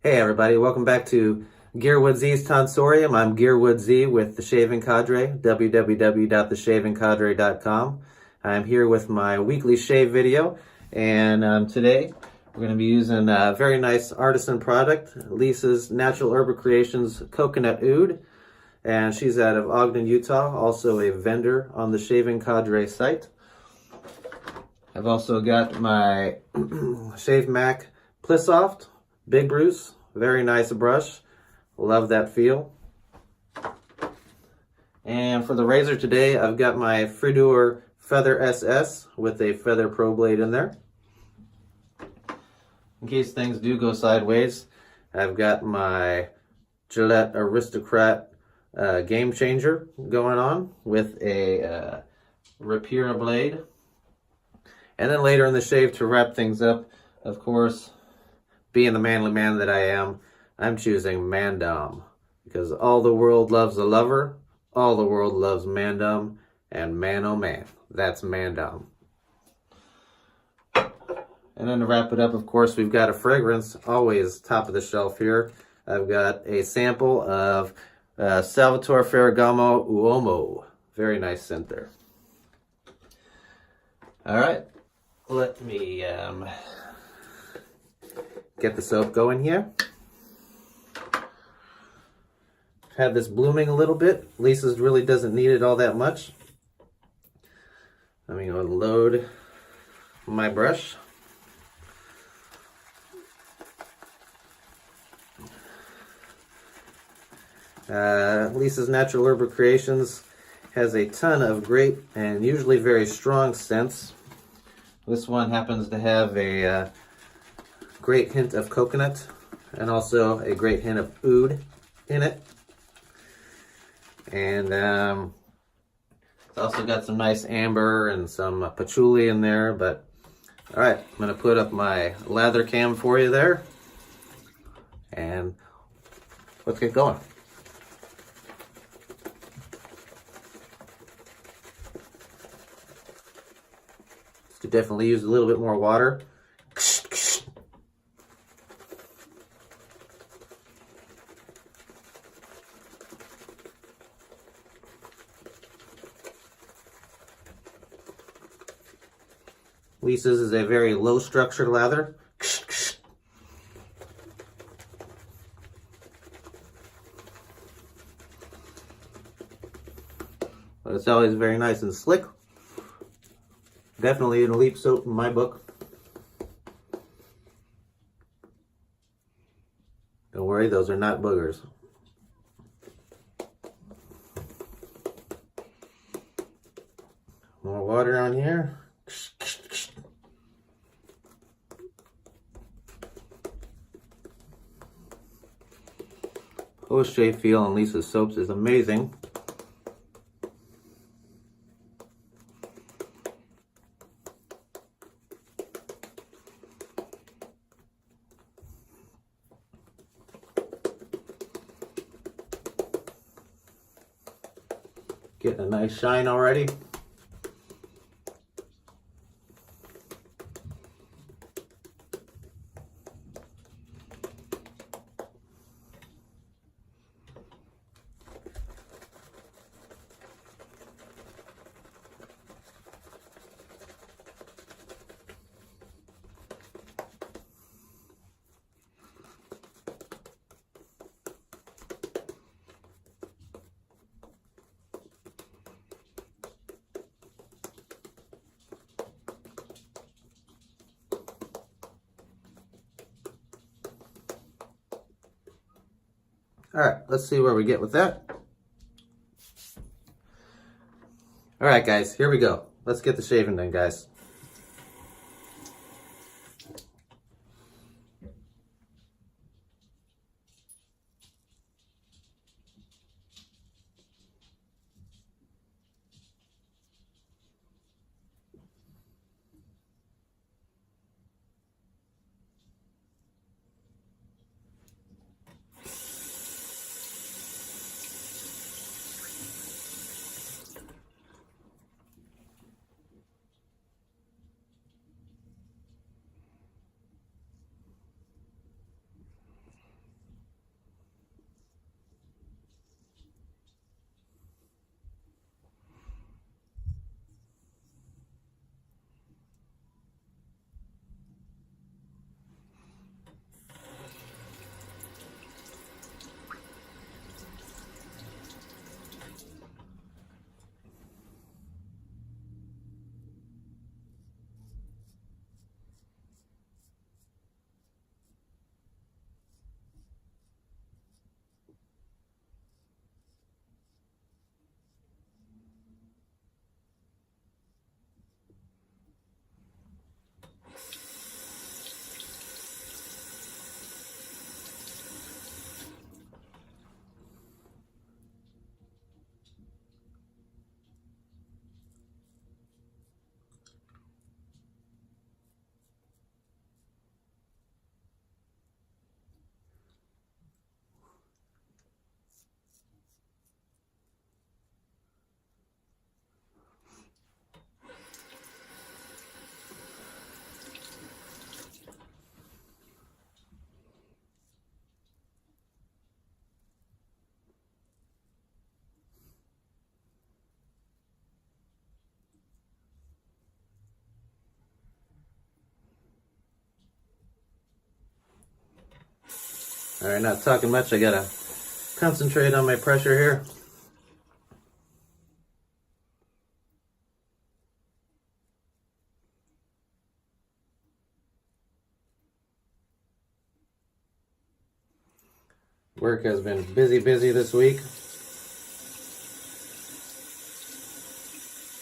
Hey everybody, welcome back to GearNoir's Tonsorium. I'm GearNoir with the Shaving Cadre, www.theshavingcadre.com. I'm here with my weekly shave video, and today we're going to be using a very nice artisan product, Lisa's Natural Herbal Creations Coconut Oud, and she's out of Ogden, Utah, also a vendor on the Shaving Cadre site. I've also got my Shave Mac Plissoft Big Bruce, very nice brush, love that feel. And for the razor today, I've got my Ferragamo Feather SS with a Feather Pro blade in there. In case things do go sideways, I've got my Gillette Aristocrat Game Changer going on with a Rapier blade. And then later in the shave, to wrap things up, of course, being the manly man that I am, I'm choosing Mandom. Because all the world loves a lover, all the world loves Mandom, and man oh man, that's Mandom. And then to wrap it up, of course, we've got a fragrance, always top of the shelf here. I've got a sample of Salvatore Ferragamo Uomo. Very nice scent there. All right, let me get the soap going here. Have this blooming a little bit. Lisa's really doesn't need it all that much. I'm going to load my brush. Lisa's Natural Herbal Creations has a ton of great and usually very strong scents. This one happens to have a great hint of coconut and also a great hint of oud in it. And it's also got some nice amber and some patchouli in there. But all right, I'm going to put up my lather cam for you there. And let's get going. Could definitely use a little bit more water. Lisa's is a very low structure lather. But it's always very nice and slick. Definitely an elite soap in my book. Don't worry, those are not boogers. More water on here. Post-shave feel on Lisa's soaps is amazing. Getting a nice shine already. All right, let's see where we get with that. All right, guys, here we go. Let's get the shaving done, guys. All right, not talking much. I gotta concentrate on my pressure here. Work has been busy this week.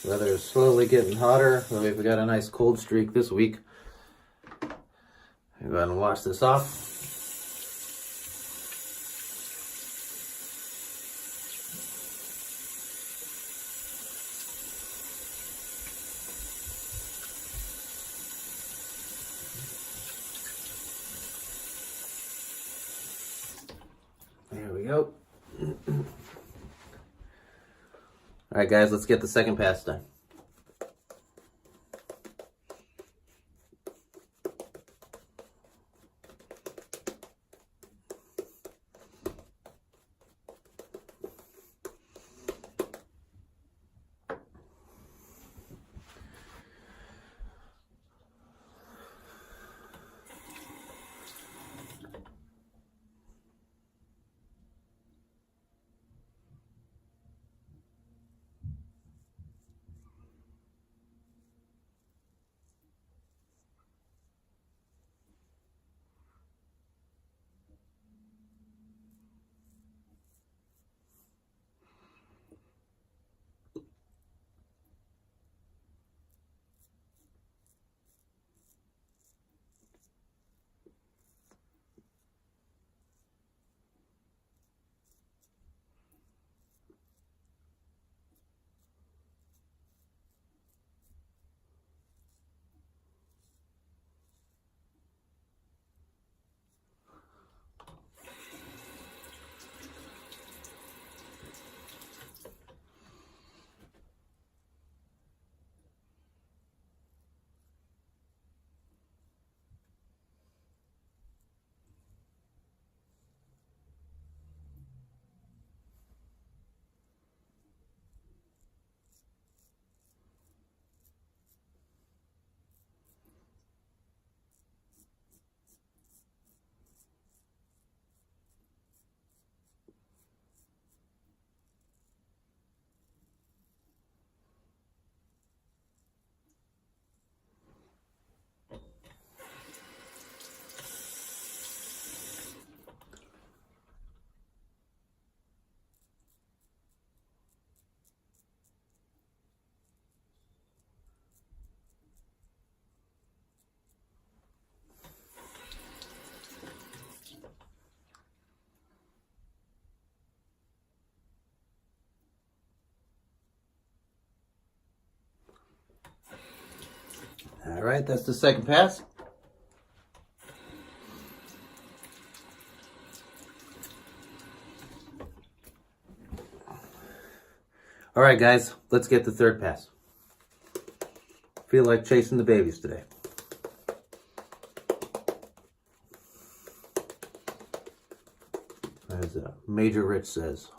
Weather is slowly getting hotter. We've got a nice cold streak this week. Go ahead and wash this off. There we go. All right, guys, let's get the second pass done. All right, that's the second pass. All right, guys, let's get the third pass. Feel like chasing the babies today. As Major Rich says.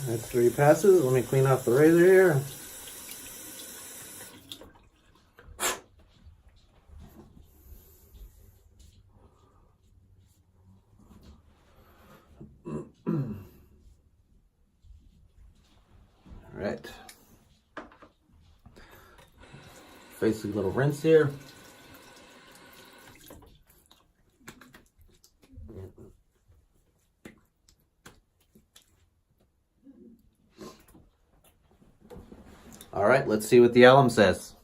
That's 3 passes. Let me clean off the razor here. All right. Basic little rinse here. All right, let's see what the alum says.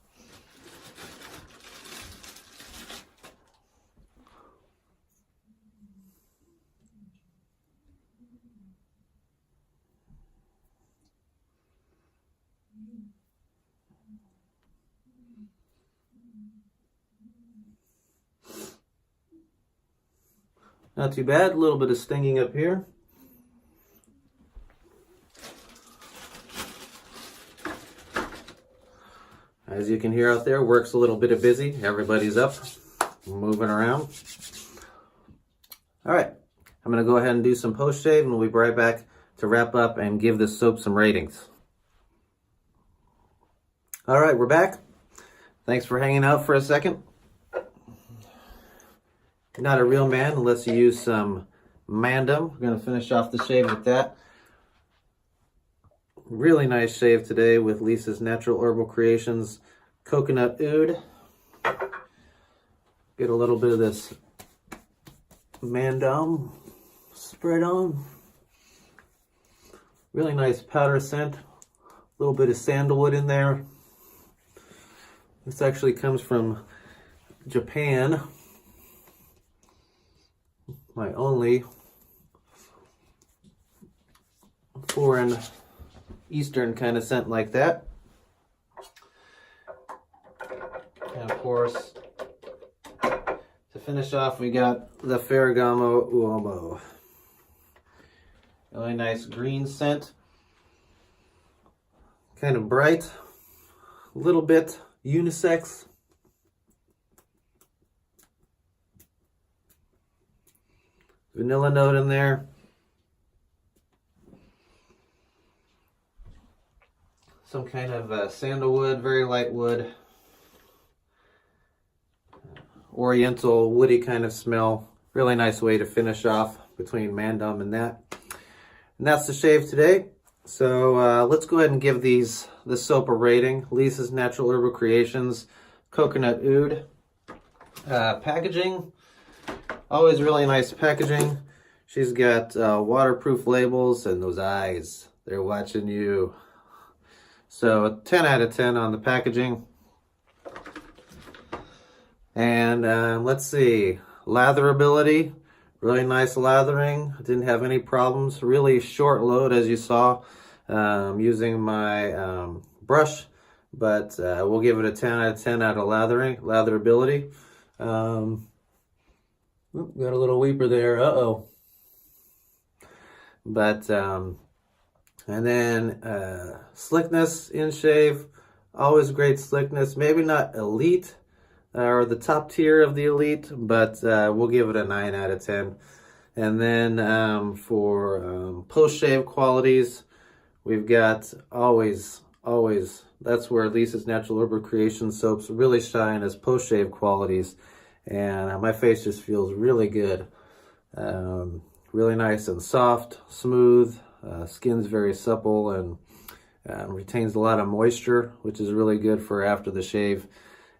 Not too bad, a little bit of stinging up here. As you can hear out there, work's a little bit of busy. Everybody's up, moving around. All right, I'm gonna go ahead and do some post-shave and we'll be right back to wrap up and give this soap some ratings. All right, we're back. Thanks for hanging out for a second. You're not a real man unless you use some Mandem. We're gonna finish off the shave with that. Really nice shave today with Lisa's Natural Herbal Creations Coconut Oud. Get a little bit of this Mandem spread on. Really nice powder scent. A little bit of sandalwood in there. This actually comes from Japan. My only foreign Eastern kind of scent like that. And of course, to finish off, we got the Ferragamo Uomo. Really nice green scent. Kind of bright, a little bit unisex. Vanilla note in there. Some kind of sandalwood, very light wood. Oriental, woody kind of smell. Really nice way to finish off between Mandem and that. And that's the shave today. So let's go ahead and give this soap a rating. Lisa's Natural Herbal Creations Coconut Oud. Packaging. Always really nice packaging. She's got waterproof labels and those eyes. They're watching you. So 10 out of 10 on the packaging. And let's see. Latherability. Really nice lathering. Didn't have any problems. Really short load as you saw using my brush. But we'll give it a 10 out of 10 out of latherability. Got a little weeper there. Uh-oh. But, and then slickness in shave. Always great slickness. Maybe not elite or the top tier of the elite, but we'll give it a 9 out of 10. And then for post-shave qualities, we've got always, that's where Lisa's Natural Herbal Creation soaps really shine as post-shave qualities. And my face just feels really good. Really nice and soft, smooth. Skin's very supple and retains a lot of moisture, which is really good for after the shave.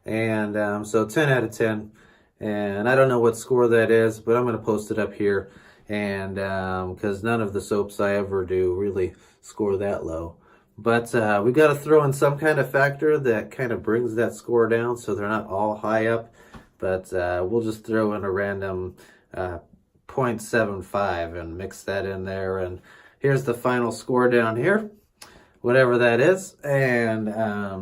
And so 10 out of 10. And I don't know what score that is, but I'm going to post it up here. And because none of the soaps I ever do really score that low. But we got to throw in some kind of factor that kind of brings that score down so they're not all high up. But we'll just throw in a random 0.75 and mix that in there. And here's the final score down here, whatever that is. And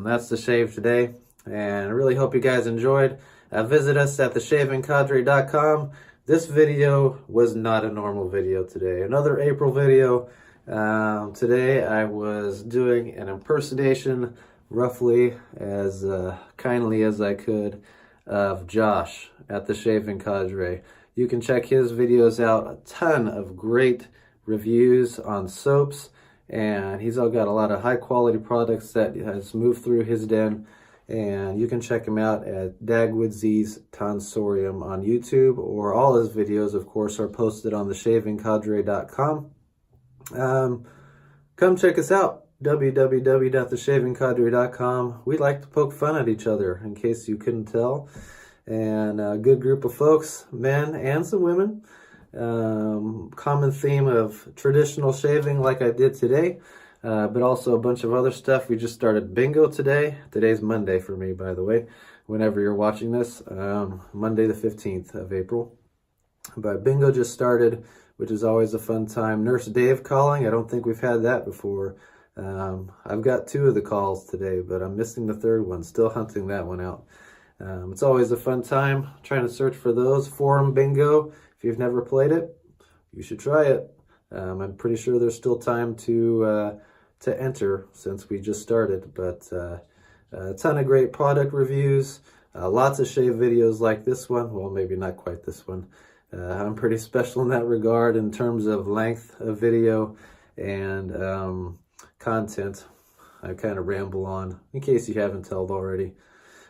that's the shave today. And I really hope you guys enjoyed. Visit us at theshavingcadre.com. This video was not a normal video today. Another April video. Today I was doing an impersonation, roughly as kindly as I could, of Josh at the Shaving Cadre. You can check his videos out. A ton of great reviews on soaps and he's all got a lot of high quality products that has moved through his den. And you can check him out at Dagwoodsy's Tonsorium on YouTube, or all his videos, of course, are posted on theshavingcadre.com. Come check us out, www.theshavingcadre.com. We like to poke fun at each other, in case you couldn't tell. And a good group of folks, men and some women. Common theme of traditional shaving like I did today. But also a bunch of other stuff. We just started bingo today. Today's Monday for me, by the way, whenever you're watching this. Monday the 15th of April. But bingo just started, which is always a fun time. Nurse Dave calling. I don't think we've had that before. I've got 2 of the calls today, but I'm missing the 3rd one. Still hunting that one out. It's always a fun time trying to search for those. Forum bingo. If you've never played it, you should try it. I'm pretty sure there's still time to enter since we just started, but a ton of great product reviews, lots of shave videos like this one. Well, maybe not quite this one. I'm pretty special in that regard in terms of length of video and content. I kind of ramble on, in case you haven't told already.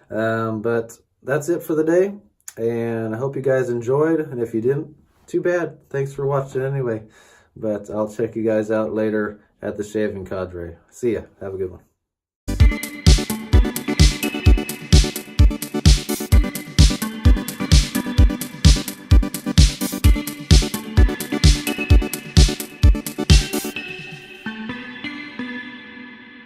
But that's it for the day, and I hope you guys enjoyed, and if you didn't, too bad. Thanks for watching anyway. But I'll check you guys out later at the Shaving Cadre. See ya. Have a good one.